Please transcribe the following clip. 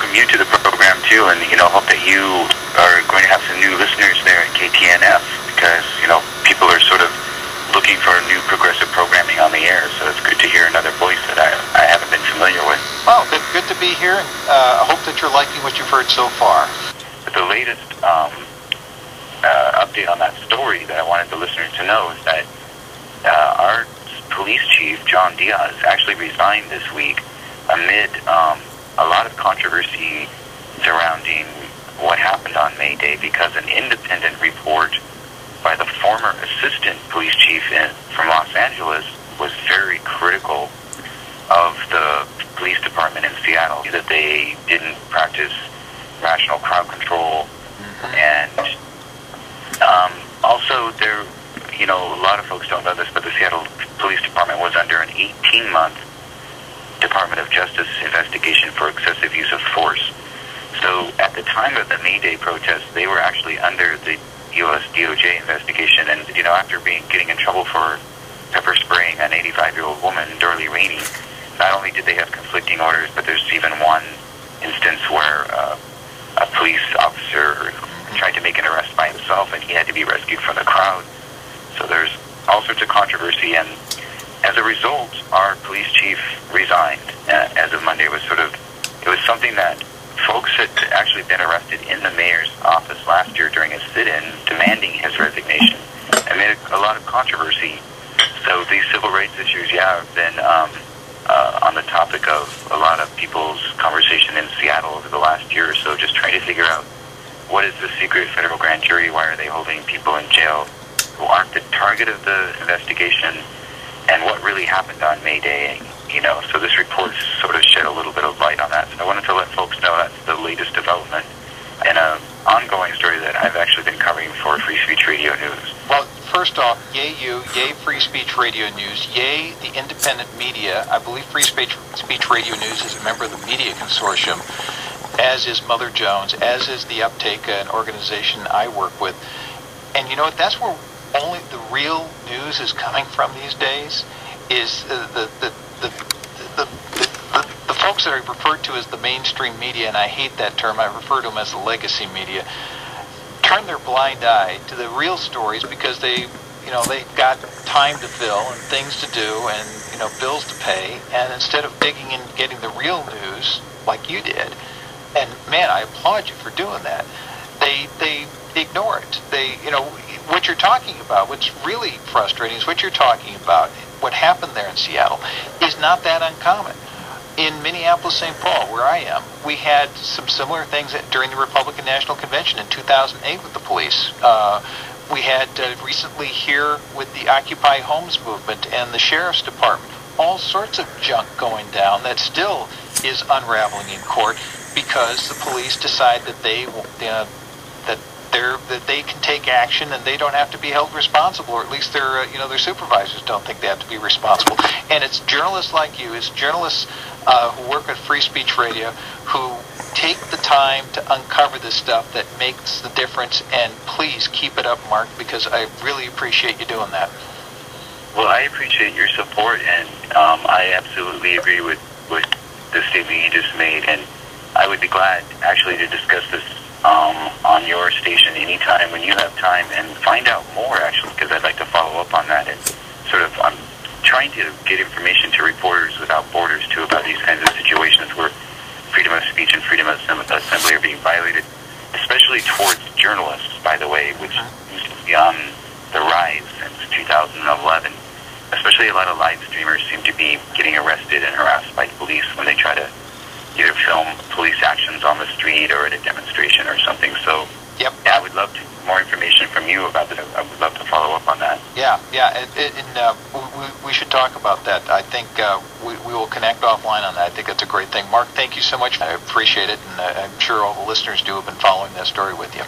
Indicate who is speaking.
Speaker 1: welcome you to the program too, and hope that you are going to have some new listeners there at KTNF, because people are sort of looking for new progressive programming on the air. So it's good to hear another voice that I haven't been familiar with.
Speaker 2: Well, good to be here, and I hope that you're liking what you've heard so far.
Speaker 1: But the latest update on that story that I wanted the listeners to know is that our police chief, John Diaz, actually resigned this week amid a lot of controversy surrounding what happened on May Day, because an independent report by the former assistant police chief from Los Angeles was very critical of the police department in Seattle, that they didn't practice rational crowd control, and also there, a lot of folks don't know this, but the Seattle Police Department was under an 18-month Department of Justice investigation for excessive use of force. So at the time of the May Day protest, they were actually under the U.S. DOJ investigation, and after getting in trouble for pepper spraying an 85-year-old woman, Dorley Rainey, not only did they have conflicting orders, but there's even one instance where a police officer tried to make an arrest by himself, and he had to be rescued from the crowd. So there's all sorts of controversy, and as a result, our police chief resigned as of Monday. It was something that folks had actually been arrested in the mayor's office last year during a sit-in demanding his resignation, and made a lot of controversy. So these civil rights issues, have been on the topic of a lot of people's conversation in Seattle over the last year or so, just trying to figure out what is the secret federal grand jury, why are they holding people in jail who aren't the target of the investigation, and what really happened on May Day. So this report sort of shed a little bit of light on that. So I wanted to let folks know that's the latest development and an ongoing story that I've actually been covering for Free Speech Radio News.
Speaker 2: Well, first off, yay you, yay Free Speech Radio News, yay the independent media. I believe Free Speech Radio News is a member of the media consortium, as is Mother Jones, as is the Uptake, an organization I work with. And you know what, that's where only the real news is coming from these days, is the folks that are referred to as the mainstream media, and I hate that term, I refer to them as the legacy media, turn their blind eye to the real stories because they've got time to fill and things to do and, bills to pay, and instead of digging in and getting the real news like you did, and man, I applaud you for doing that, they ignore it. What you're talking about, what's really frustrating is what you're talking about, what happened there in Seattle, is not that uncommon. In Minneapolis, St. Paul, where I am, we had some similar things during the Republican National Convention in 2008 with the police. We had recently here with the Occupy Homes movement and the Sheriff's Department, all sorts of junk going down that still is unraveling in court because the police decide that they can take action and they don't have to be held responsible, or at least their supervisors don't think they have to be responsible. And it's journalists like you, it's journalists who work at Free Speech Radio who take the time to uncover this stuff that makes the difference. And please keep it up, Mark, because I really appreciate you doing that.
Speaker 1: Well, I appreciate your support, and I absolutely agree with the statement you just made, and I would be glad actually to discuss this on your station anytime when you have time, and find out more actually, because I'd like to follow up on that, and I'm trying to get information to Reporters Without Borders too about these kinds of situations where freedom of speech and freedom of assembly are being violated, especially towards journalists, by the way, which seems to be on the rise since 2011. Especially a lot of live streamers seem to be getting arrested and harassed by police when they try to either film police actions on the street or at a demonstration or something. So, yeah, I would love more information from you about that. I would love to follow up on that.
Speaker 2: Yeah, and we should talk about that. I think we will connect offline on that. I think that's a great thing. Mark, thank you so much. I appreciate it, and I'm sure all the listeners do have been following that story with you.